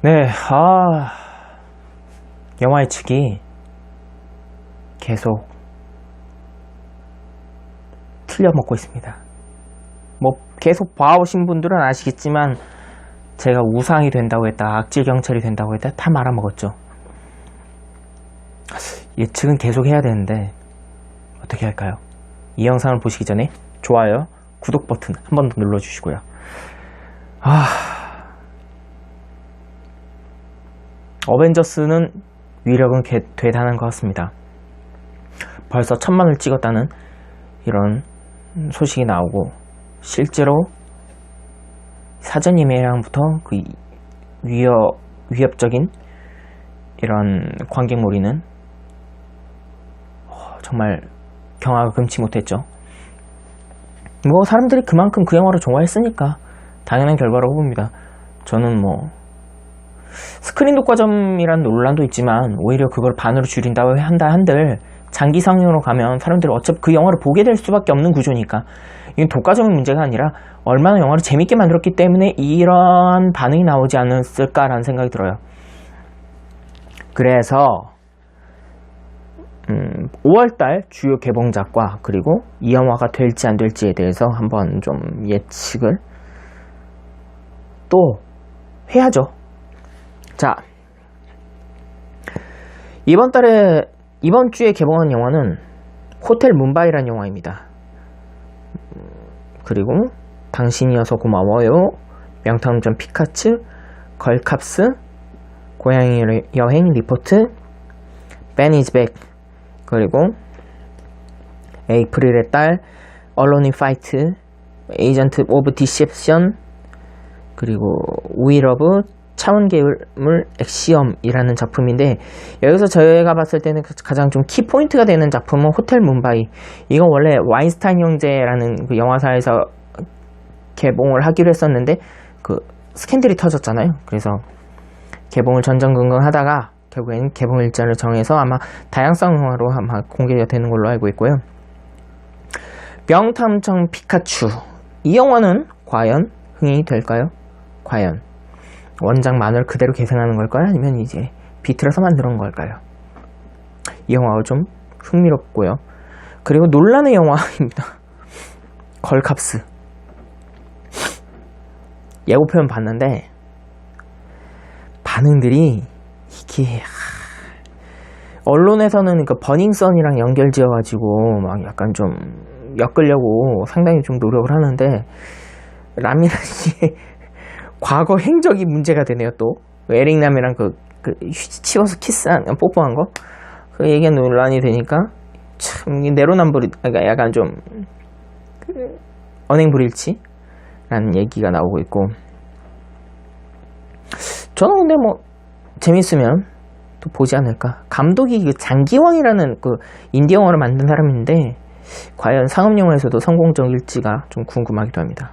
네, 영화 예측이 계속 틀려먹고 있습니다. 뭐 계속 봐오신 분들은 아시겠지만 제가 우상이 된다고 했다, 악질 경찰이 된다고 했다 다 말아먹었죠. 예측은 계속 해야 되는데 어떻게 할까요? 이 영상을 보시기 전에 좋아요, 구독 버튼 한 번 더 눌러주시고요. 어벤져스는 위력은 대단한 것 같습니다. 벌써 1000만을 찍었다는 이런 소식이 나오고, 실제로 사전 예매량부터 그 위협적인 이런 관객몰이는 정말 경악을 금치 못했죠. 뭐 사람들이 그만큼 그 영화를 좋아했으니까 당연한 결과라고 봅니다. 저는 뭐 스크린 독과점이란 논란도 있지만 오히려 그걸 반으로 줄인다고 한들 장기 상영으로 가면 사람들이 어차피 그 영화를 보게 될 수밖에 없는 구조니까, 이건 독과점의 문제가 아니라 얼마나 영화를 재밌게 만들었기 때문에 이러한 반응이 나오지 않았을까라는 생각이 들어요. 그래서 5월달 주요 개봉작과 그리고 이 영화가 될지 안 될지에 대해서 한번 좀 예측을 또 해야죠. 자, 이번 주에 개봉한 영화는 호텔 뭄바이라는 영화입니다. 그리고 당신이어서 고마워요, 명탐정 피카츄, 걸캅스, 고양이 여행 리포트, Ben is back, 그리고 에이프릴의 딸, 언론 인 파이트, 에이전트 오브 디셉션, 그리고 We Love, 차원계물 엑시엄이라는 작품인데, 여기서 저희가 봤을 때는 가장 좀 키포인트가 되는 작품은 호텔 뭄바이. 이건 원래 와인스타인 형제라는 그 영화사에서 개봉을 하기로 했었는데 그 스캔들이 터졌잖아요. 그래서 개봉을 전전긍긍하다가 결국에는 개봉 일자를 정해서 아마 다양성 영화로 아마 공개가 되는 걸로 알고 있고요. 명탐정 피카츄, 이 영화는 과연 흥행이 될까요? 과연 원작 만화를 그대로 계승하는 걸까요? 아니면 이제 비틀어서 만드는 걸까요? 이 영화가 좀 흥미롭고요. 그리고 논란의 영화입니다. 걸캅스. 예고편 봤는데 반응들이 이게 언론에서는 그 버닝썬이랑 연결지어가지고 막 약간 좀 엮으려고 상당히 좀 노력을 하는데, 라미란 씨의 과거 행적이 문제가 되네요. 또 에릭남이랑 그 휴지 치워서 키스한, 뽀뽀한 거, 그 얘기가 논란이 되니까 참 내로남불이, 그러니까 약간 좀 언행불일치라는 얘기가 나오고 있고, 저는 근데 뭐 재밌으면 또 보지 않을까. 감독이 그 장기왕이라는 그 인디 영화를 만든 사람인데 과연 상업 영화에서도 성공적일지가 좀 궁금하기도 합니다.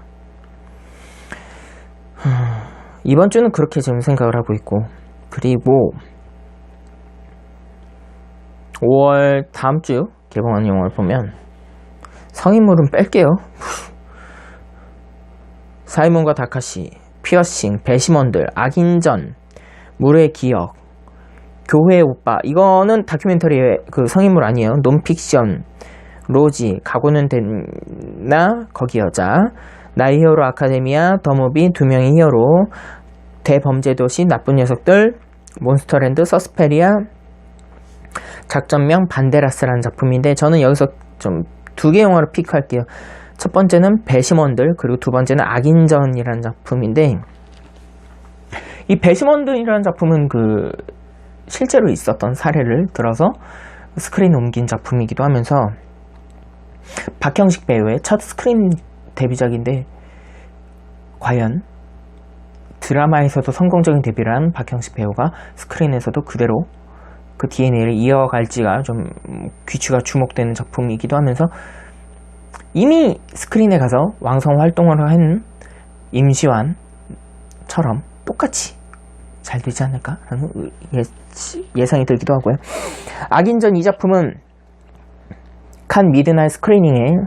이번 주는 그렇게 지금 생각을 하고 있고, 그리고 5월 다음 주 개봉하는 영화를 보면 성인물은 뺄게요. 사이먼과 다카시, 피어싱, 배심원들, 악인전, 물의 기억, 교회의 오빠. 이거는 다큐멘터리의 그 성인물 아니에요. 논픽션, 로지, 각오는 됐나, 거기 여자, 나의 히어로 아카데미아, 더무비, 두 명의 히어로, 대범죄도시, 나쁜 녀석들, 몬스터랜드, 서스페리아, 작전명 반데라스라는 작품인데, 저는 여기서 좀 2개 영화를 픽할게요. 첫 번째는 배심원들, 그리고 두 번째는 악인전이라는 작품인데, 이 배심원들이라는 작품은 그 실제로 있었던 사례를 들어서 스크린 옮긴 작품이기도 하면서 박형식 배우의 첫 스크린 데뷔작인데, 과연 드라마에서도 성공적인 데뷔를 한 박형식 배우가 스크린에서도 그대로 그 DNA를 이어갈지가 좀 귀추가 주목되는 작품이기도 하면서, 이미 스크린에 가서 왕성 활동을 한 임시완처럼 똑같이 잘 되지 않을까라는 예상이 들기도 하고요. 악인전 이 작품은 칸 미드나잇 스크리닝에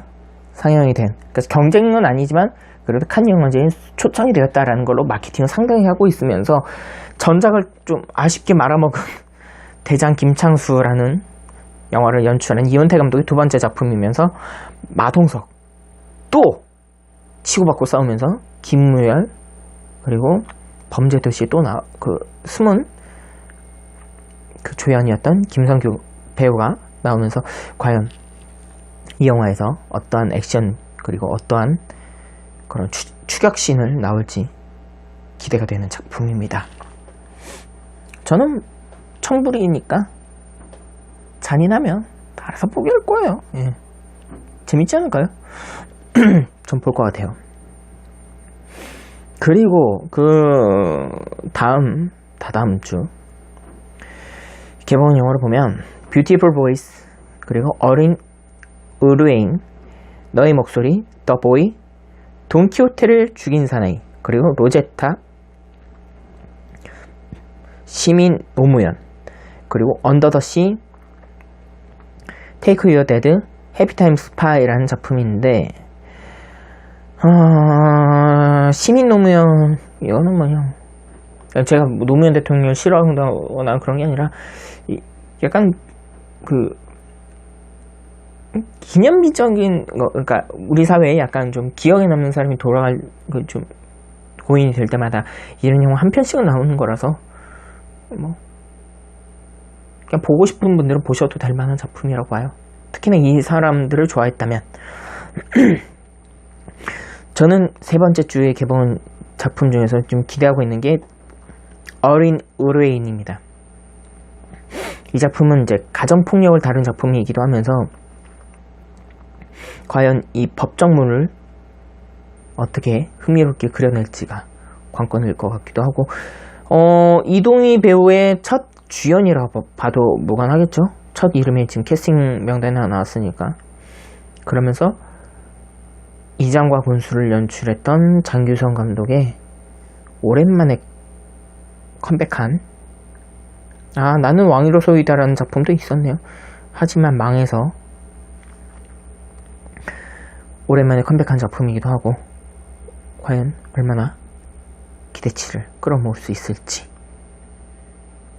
상영이 된, 그러니까 경쟁은 아니지만 그래도 칸 영화제에 초청이 되었다라는 걸로 마케팅을 상당히 하고 있으면서 전작을 좀 아쉽게 말아먹은 대장 김창수라는 영화를 연출한 이훈태 감독의 두 번째 작품이면서 마동석 또 치고받고 싸우면서 김무열 그리고 범죄도시에 또 숨은 그 조연이었던 김성규 배우가 나오면서 과연 이 영화에서 어떠한 액션 그리고 어떠한 그런 추격신을 나올지 기대가 되는 작품입니다. 저는 청불이니까 잔인하면 알아서 포기할 거예요. 예. 재밌지 않을까요? 전 볼 것 같아요. 그리고 다다음 주 개봉 영화를 보면 뷰티풀 보이스 그리고 어린 의뢰인 너의 목소리 더 보이 돈키호테를 죽인 사나이 그리고 로제타 시민 노무현 그리고 언더 더 씨 테이크 유어 데드 해피타임 스파이라는 작품인데 시민 노무현 이거는 뭐냐 제가 노무현 대통령을 싫어한다거나 그런 게 아니라 약간 그 기념비적인 거 그러니까 우리 사회에 약간 좀 기억에 남는 사람이 돌아갈 좀 고인이 될 때마다 이런 영화 한 편씩은 나오는 거라서 뭐 그냥 보고 싶은 분들은 보셔도 될 만한 작품이라고 봐요. 특히나 이 사람들을 좋아했다면 저는 세 번째 주에 개봉한 작품 중에서 좀 기대하고 있는 게 어린 의뢰인입니다. 이 작품은 이제 가정폭력을 다룬 작품이기도 하면서 과연 이 법정문을 어떻게 흥미롭게 그려낼지가 관건일 것 같기도 하고 이동희 배우의 첫 주연이라고 봐도 무관하겠죠. 첫 이름이 지금 캐스팅 명단에 나왔으니까. 그러면서 이장과 군수를 연출했던 장규성 감독의 오랜만에 컴백한 나는 왕이로소이다라는 작품도 있었네요. 하지만 망해서 오랜만에 컴백한 작품이기도 하고 과연 얼마나 기대치를 끌어모을 수 있을지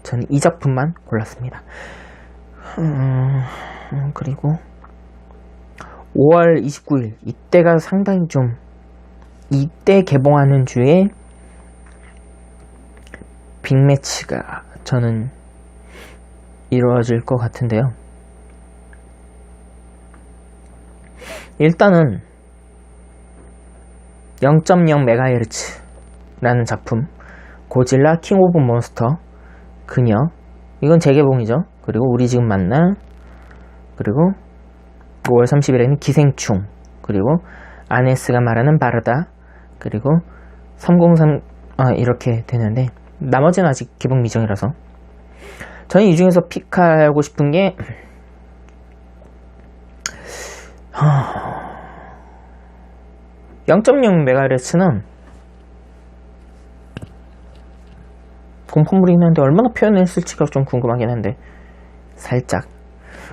저는 이 작품만 골랐습니다. 그리고 5월 29일 이때가 상당히 좀 이때 개봉하는 주에 빅매치가 저는 이루어질 것 같은데요. 일단은 0.0MHz라는 작품 고질라 킹 오브 몬스터 그녀 이건 재개봉이죠. 그리고 우리 지금 만나 그리고 5월 30일에는 기생충 그리고 아네스가 말하는 바르다 그리고 303 이렇게 되는데 나머지는 아직 개봉 미정이라서 저는 이 중에서 픽하고 싶은 게 0.0MHz는 공포물이긴 한데 얼마나 표현했을지가 좀 궁금하긴 한데 살짝.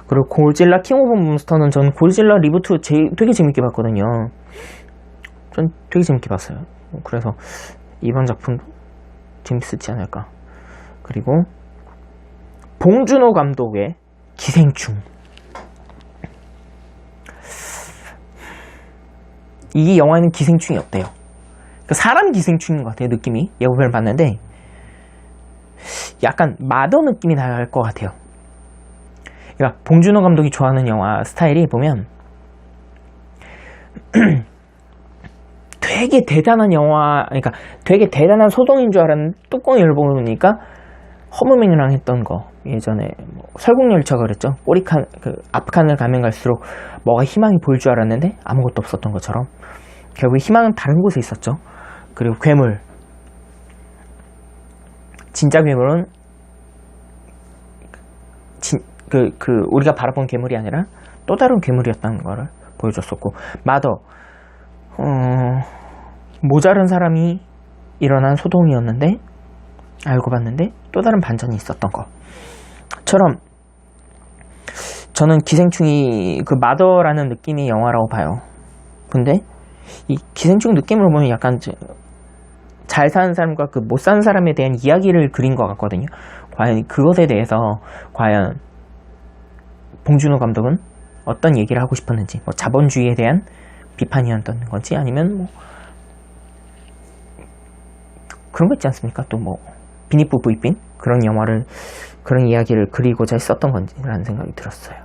그리고 고질라 킹 오브 몬스터는 전 고질라 리부트 되게 재밌게 봤거든요. 전 되게 재밌게 봤어요. 그래서 이번 작품도 재밌을지 않을까. 그리고 봉준호 감독의 기생충. 이 영화에는 기생충이 없대요. 그러니까 사람 기생충인 것 같아요. 느낌이 예고편을 봤는데 약간 마더 느낌이 날 것 같아요. 그러니까 봉준호 감독이 좋아하는 영화 스타일이 보면 되게 대단한 영화, 그러니까 되게 대단한 소동인 줄 알았는데 뚜껑을 열어보니까 허무맹랑 했던 거 예전에 뭐 설국열차가 그랬죠. 꼬리칸 앞칸을 가면 갈수록 뭐가 희망이 보일 줄 알았는데 아무것도 없었던 것처럼 결국 희망은 다른 곳에 있었죠. 그리고 괴물, 진짜 괴물은 우리가 바라본 괴물이 아니라 또 다른 괴물이었다는 거를 보여줬었고, 마더 모자른 사람이 일어난 소동이었는데 알고 봤는데 또 다른 반전이 있었던 것처럼 저는 기생충이 그 마더라는 느낌의 영화라고 봐요. 싶은데 이 기생충 느낌으로 보면 약간 잘 사는 사람과 그 못 사는 사람에 대한 이야기를 그린 것 같거든요. 과연 그것에 대해서 과연 봉준호 감독은 어떤 얘기를 하고 싶었는지, 뭐 자본주의에 대한 비판이었던 건지, 아니면 뭐 그런 거 있지 않습니까? 또 뭐 비니프 부이빈 그런 영화를, 그런 이야기를 그리고자 했었던 건지라는 생각이 들었어요.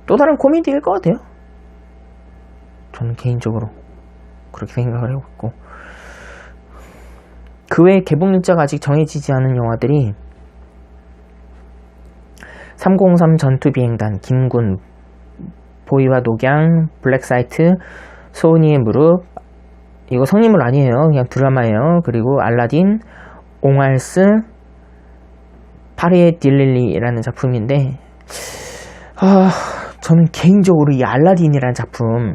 또 다른 코미디일 것 같아요. 저는 개인적으로 그렇게 생각을 하고 있고, 그 외에 개봉 일자가 아직 정해지지 않은 영화들이 303 전투비행단, 김군, 보이와 녹양, 블랙사이트, 소은이의 무릎, 이거 성인물 아니에요. 그냥 드라마예요. 그리고 알라딘, 옹알스, 파리의 딜릴리라는 작품인데, 저는 개인적으로 이 알라딘이라는 작품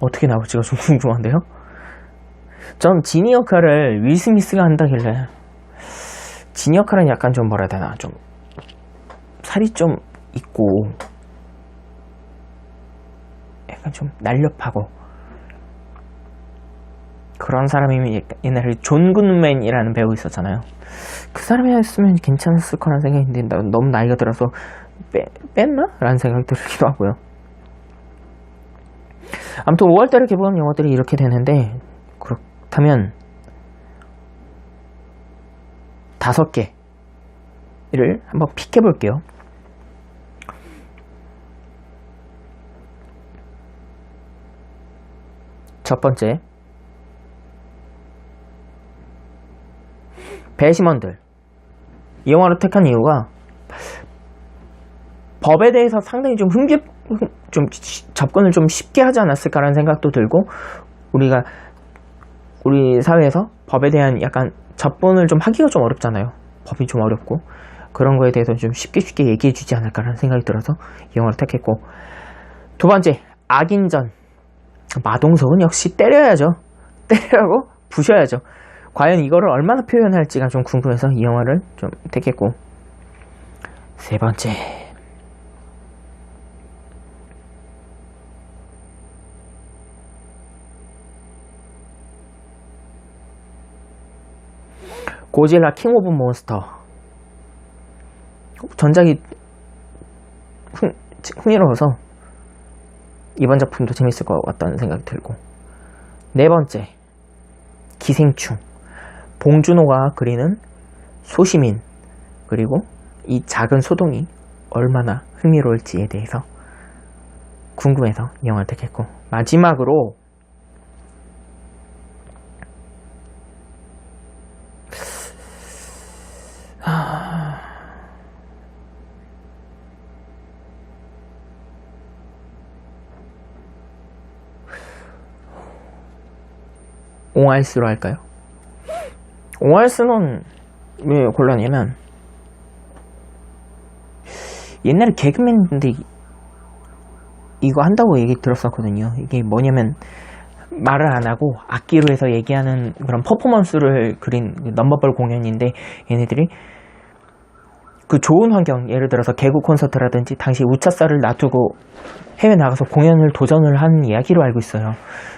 어떻게 나올지가 좀 궁금한데요. 전 지니 역할을 윌 스미스가 한다길래, 지니 역할은 약간 좀 뭐라 해야 되나, 좀 살이 좀 있고 약간 좀 날렵하고 그런 사람이면, 옛날에 존 굿맨이라는 배우 있었잖아요. 그 사람이었으면 괜찮았을 거라는 생각이 드는데 너무 나이가 들어서 뺐나? 라는 생각이 들기도 하고요. 아무튼 5월달에 개봉한 영화들이 이렇게 되는데, 그렇다면 5개를 한번 픽해볼게요. 첫 번째, 배심원들. 이 영화를 택한 이유가 법에 대해서 상당히 좀 접근을 좀 쉽게 하지 않았을까라는 생각도 들고, 우리 사회에서 법에 대한 약간 접근을 좀 하기가 좀 어렵잖아요. 법이 좀 어렵고, 그런 거에 대해서 좀 쉽게 얘기해 주지 않을까라는 생각이 들어서 이 영화를 택했고, 두 번째, 악인전. 마동석은 역시 때려야죠. 때리라고 부셔야죠. 과연 이거를 얼마나 표현할지가 좀 궁금해서 이 영화를 좀 택했고, 세 번째, 고질라 킹 오브 몬스터. 전작이 흥미로워서 이번 작품도 재밌을 것 같다는 생각이 들고, 네 번째, 기생충. 봉준호가 그리는 소시민, 그리고 이 작은 소동이 얼마나 흥미로울지에 대해서 궁금해서 이 영화를 택했고, 마지막으로 옹알스로 할까요? 옹알스는 왜 골랐냐면, 옛날에 개그맨인데 이거 한다고 얘기 들었었거든요. 이게 뭐냐면, 말을 안 하고 악기로 해서 얘기하는 그런 퍼포먼스를 그린 넘버볼 공연인데, 얘네들이 그 좋은 환경, 예를 들어서 개그 콘서트라든지 당시 우차사를 놔두고 해외 나가서 공연을 도전을 한 이야기로 알고 있어요.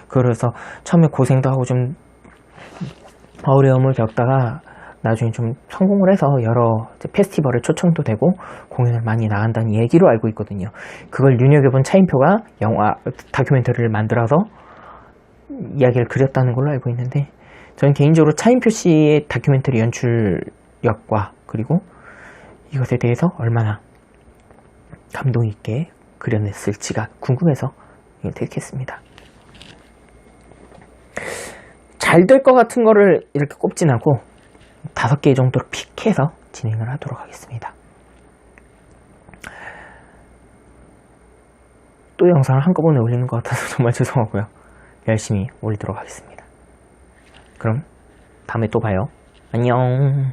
그래서 처음에 고생도 하고 좀 어려움을 겪다가 나중에 좀 성공을 해서 여러 페스티벌에 초청도 되고 공연을 많이 나간다는 얘기로 알고 있거든요. 그걸 눈여겨본 차인표가 영화 다큐멘터리를 만들어서 이야기를 그렸다는 걸로 알고 있는데, 저는 개인적으로 차인표 씨의 다큐멘터리 연출력과 그리고 이것에 대해서 얼마나 감동 있게 그려냈을지가 궁금해서 이걸 택했습니다. 잘 될 것 같은 거를 이렇게 꼽진 않고 5개 정도로 픽해서 진행을 하도록 하겠습니다. 또 영상을 한꺼번에 올리는 것 같아서 정말 죄송하고요. 열심히 올리도록 하겠습니다. 그럼 다음에 또 봐요. 안녕.